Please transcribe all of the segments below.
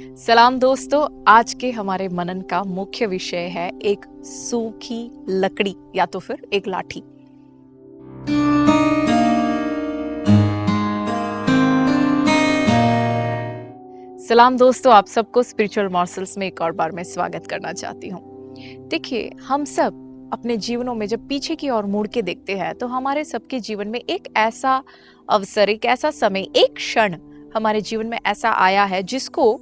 सलाम दोस्तों, आज के हमारे मनन का मुख्य विषय है एक सूखी लकड़ी या तो फिर एक लाठी। सलाम दोस्तों, आप सबको स्पिरिचुअल मॉर्सल्स में एक और बार मैं स्वागत करना चाहती हूँ। देखिए, हम सब अपने जीवनों में जब पीछे की ओर मुड़ के देखते हैं तो हमारे सबके जीवन में एक ऐसा अवसर, एक ऐसा समय, एक क्षण हमारे जीवन में ऐसा आया है जिसको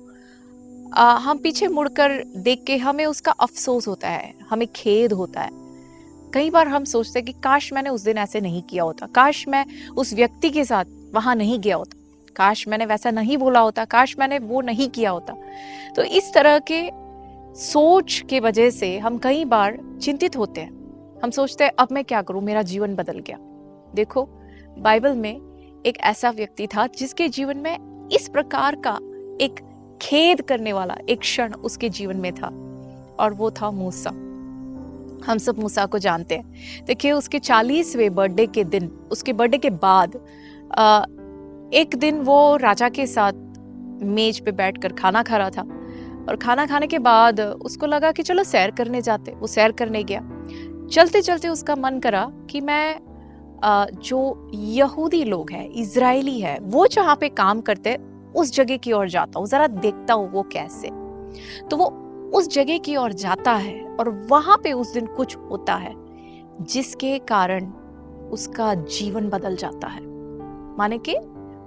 हम पीछे मुड़कर देख के हमें उसका अफसोस होता है, हमें खेद होता है। कई बार हम सोचते हैं कि काश मैंने उस दिन ऐसे नहीं किया होता, काश मैं उस व्यक्ति के साथ वहां नहीं गया होता, काश मैंने वैसा नहीं बोला होता, काश मैंने वो नहीं किया होता। तो इस तरह के सोच के वजह से हम कई बार चिंतित होते हैं। हम सोचते हैं अब मैं क्या करूं, मेरा जीवन बदल गया। देखो, बाइबल में एक ऐसा व्यक्ति था जिसके जीवन में इस प्रकार का एक खेद करने वाला एक क्षण उसके जीवन में था, और वो था मूसा। हम सब मूसा को जानते हैं। देखिए, उसके 40वें बर्थडे के दिन, उसके बर्थडे के बाद एक दिन वो राजा के साथ मेज पे बैठकर खाना खा रहा था, और खाना खाने के बाद उसको लगा कि चलो सैर करने जाते। वो सैर करने गया। चलते चलते उसका मन करा कि मैं जो यहूदी लोग हैं, इजरायली है, वो जहाँ पे काम करते उस जगह की ओर जाता हूँ, जरा देखता हूँ वो कैसे। तो वो उस जगह की ओर जाता है और वहां पे उस दिन कुछ होता है जिसके कारण उसका जीवन बदल जाता है। माने कि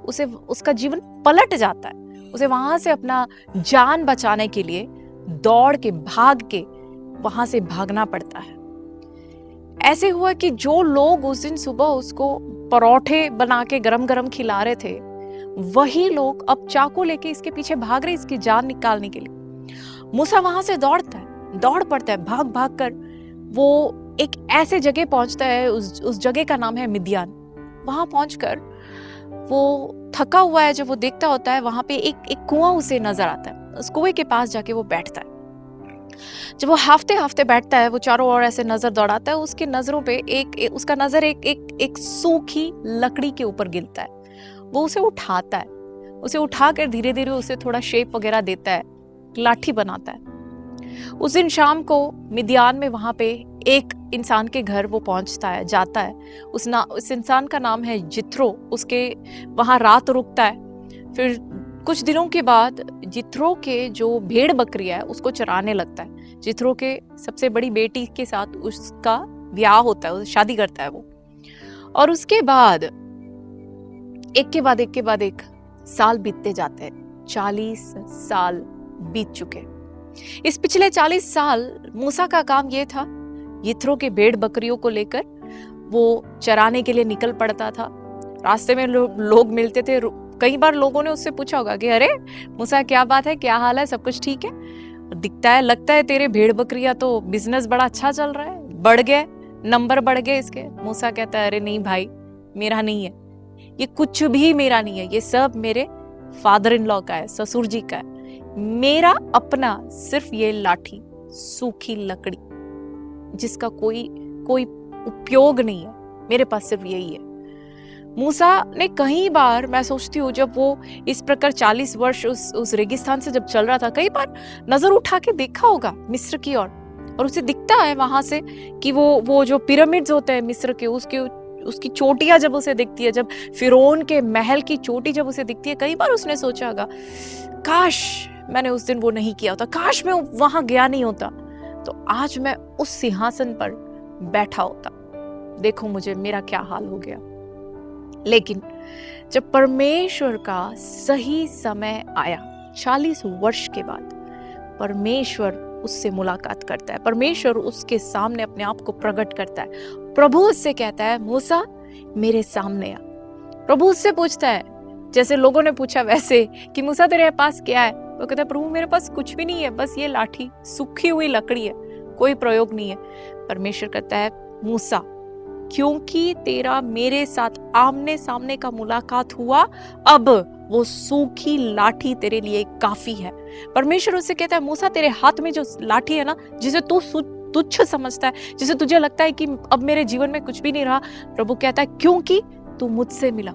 उसे उसका जीवन पलट जाता है। उसे वहां से अपना जान बचाने के लिए दौड़ के, भाग के वहां से भागना पड़ता है। ऐसे हुआ कि जो लोग उस दिन सुबह उसको परोठे बना के गरम गरम खिला रहे थे, वही लोग अब चाकू लेके इसके पीछे भाग रहे, इसकी जान निकालने के लिए। मूसा वहां से दौड़ता है, दौड़ पड़ता है, भाग भाग कर वो एक ऐसे जगह पहुंचता है, उस जगह का नाम है मिदियान। वहां पहुंचकर वो थका हुआ है, जब वो देखता होता है वहां पे एक कुआं उसे नजर आता है। उस कुएं के पास जाके वो बैठता है। जब वो हाफते हाफते बैठता है, वो चारों ओर ऐसे नजर दौड़ाता है, उसकी नजरों पे उसका नजर एक सूखी लकड़ी के ऊपर गिरता है। वो उसे उठाता है, उसे उठाकर धीरे धीरे उसे थोड़ा शेप वगैरह देता है, लाठी बनाता है। उस दिन शाम को मिदियान में वहां पे एक इंसान के घर वो पहुंचता है, जाता है। उस इंसान का नाम है जित्रो। उसके वहां रात रुकता है। फिर कुछ दिनों के बाद जित्रो के जो भेड़ बकरियां है उसको चराने लगता है। जित्रो के सबसे बड़ी बेटी के साथ उसका ब्याह होता है, शादी करता है वो। और उसके बाद एक के बाद एक साल बीतते जाते हैं। 40 साल बीत चुके। इस पिछले 40 साल मूसा का काम ये था, यित्रो के भेड़ बकरियों को लेकर वो चराने के लिए निकल पड़ता था। रास्ते में लोग मिलते थे। कई बार लोगों ने उससे पूछा होगा कि अरे मूसा, क्या बात है, क्या हाल है, सब कुछ ठीक है? दिखता है, लगता है तेरे भेड़ बकरियां तो बिजनेस बड़ा अच्छा चल रहा है, बढ़ गए, नंबर बढ़ गए इसके। मूसा कहता है, अरे नहीं भाई, मेरा नहीं है, ये कुछ भी मेरा नहीं है, ये सब मेरे फादर इन लॉ का है, ससुर जी का है। मेरा अपना सिर्फ ये लाठी, सूखी लकड़ी जिसका कोई उपयोग नहीं है, मेरे पास सिर्फ यही है। मूसा ने कई बार, मैं सोचती हूँ, जब वो इस प्रकार 40 वर्ष उस रेगिस्तान से जब चल रहा था, कई बार नजर उठा के देखा होगा मिस्र की ओर, और उसे दिखता है वहां से कि वो जो पिरामिड्स होते हैं मिस्र के, उसकी चोटियां जब उसे दिखती है, जब फिरौन के महल की चोटी जब उसे दिखती है, कई बार उसने सोचा होगा, काश मैंने उस दिन वो नहीं किया होता, काश मैं वहां गया नहीं होता, तो आज मैं उस सिंहासन पर बैठा होता। देखो मुझे, मेरा क्या हाल हो गया। लेकिन जब परमेश्वर का सही समय आया, 40 वर्ष के बाद परमेश्वर उससे मुलाकात करता है। परमेश्वर उसके सामने अपने आप को प्रकट करता है। प्रभु उससे कहता है, मूसा मेरे सामने आ। प्रभु उससे पूछता है, जैसे लोगों ने पूछा वैसे, कि मूसा तेरे पास क्या है? वो कहता है, प्रभु मेरे पास कुछ भी नहीं है, बस ये लाठी, सूखी हुई लकड़ी है, कोई प्रयोग नहीं है। परमेश्वर कहता है, मूसा, क्योंकि तेरा मेरे साथ आमने सामने का मुलाकात हुआ, अब वो सूखी लाठी तेरे लिए काफी है। परमेश्वर उससे कहता है, मूसा तेरे हाथ में जो लाठी है ना, जिसे तू तुच्छ समझता है, जिसे तुझे लगता है कि अब मेरे जीवन में कुछ भी नहीं रहा, प्रभु कहता है, क्योंकि तू मुझसे मिला,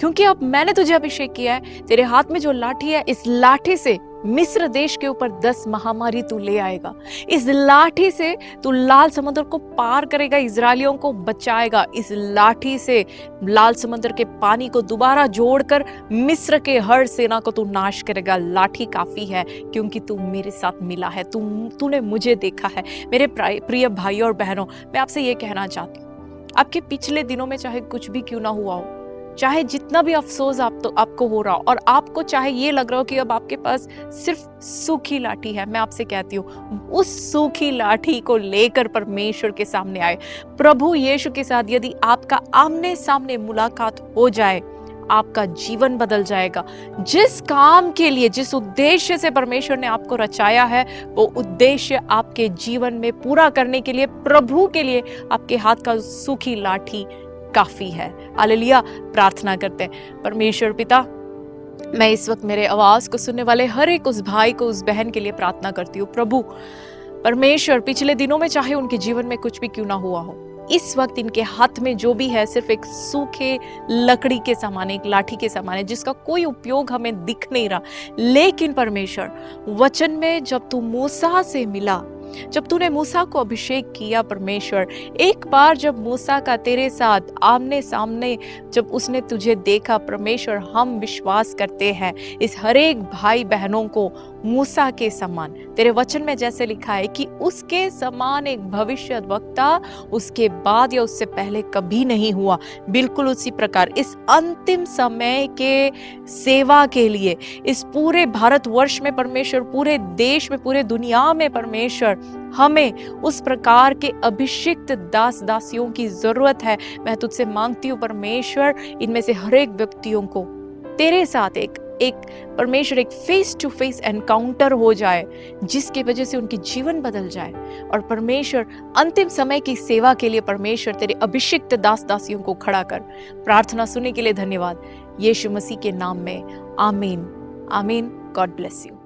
क्योंकि अब मैंने तुझे अभिषेक किया है, तेरे हाथ में जो लाठी है, इस लाठी से मिस्र देश के ऊपर 10 महामारी तू ले आएगा। इस लाठी से तू लाल समुद्र को पार करेगा, इजरायलियों को बचाएगा। इस लाठी से लाल समुद्र के पानी को दोबारा जोड़कर मिस्र के हर सेना को तू नाश करेगा। लाठी काफी है क्योंकि तू मेरे साथ मिला है, तूने मुझे देखा है। मेरे प्रिय भाइयों और बहनों, मैं आपसे ये कहना चाहती हूँ, आपके पिछले दिनों में चाहे कुछ भी क्यों ना हुआ हो, चाहे जितना भी अफसोस आपको हो रहा हो, और आपको चाहे ये लग रहा हो कि अब आपके पास सिर्फ सूखी लाठी है, मैं आपसे कहती हूँ उस सूखी लाठी को लेकर परमेश्वर के सामने आए। प्रभु यीशु के साथ यदि आपका आमने सामने मुलाकात हो जाए, आपका जीवन बदल जाएगा। जिस काम के लिए, जिस उद्देश्य से परमेश्वर ने आपको रचाया है, वो उद्देश्य आपके जीवन में पूरा करने के लिए प्रभु के लिए आपके हाथ का सूखी लाठी काफी है। हालेलुया। प्रार्थना करते हैं। परमेश्वर पिता, मैं इस वक्त मेरे आवाज को सुनने वाले हर एक उस भाई को, उस बहन के लिए प्रार्थना करती हूँ। प्रभु परमेश्वर, पिछले दिनों में चाहे उनके जीवन में कुछ भी क्यों ना हुआ हो, इस वक्त इनके हाथ में जो भी है सिर्फ एक सूखे लकड़ी के समान, एक लाठी के समान है, जिसका कोई उपयोग हमें दिख नहीं रहा। लेकिन परमेश्वर, वचन में जब तू मूसा से मिला, जब तूने मूसा को अभिषेक किया परमेश्वर, एक बार जब मूसा का तेरे साथ आमने सामने जब उसने तुझे देखा परमेश्वर, हम विश्वास करते हैं इस हर एक भाई बहनों को मूसा के समान, तेरे वचन में जैसे लिखा है कि उसके समान एक भविष्यद्वक्ता उसके बाद या उससे पहले कभी नहीं हुआ, बिल्कुल उसी प्रकार इस अंतिम समय के सेवा के लिए इस पूरे भारतवर्ष में परमेश्वर, पूरे देश में, पूरे दुनिया में परमेश्वर, हमें उस प्रकार के अभिषिक्त दास दासियों की जरूरत है। मैं तुझसे मांगती हूँ परमेश्वर, इनमें से हर एक व्यक्तियों को तेरे साथ एक परमेश्वर एक फेस टू फेस एनकाउंटर हो जाए, जिसकी वजह से उनकी जीवन बदल जाए। और परमेश्वर, अंतिम समय की सेवा के लिए परमेश्वर तेरे अभिषिक्त दास दासियों को खड़ा कर। प्रार्थना सुनने के लिए धन्यवाद, यीशु मसीह के नाम में, आमीन आमीन। God bless you.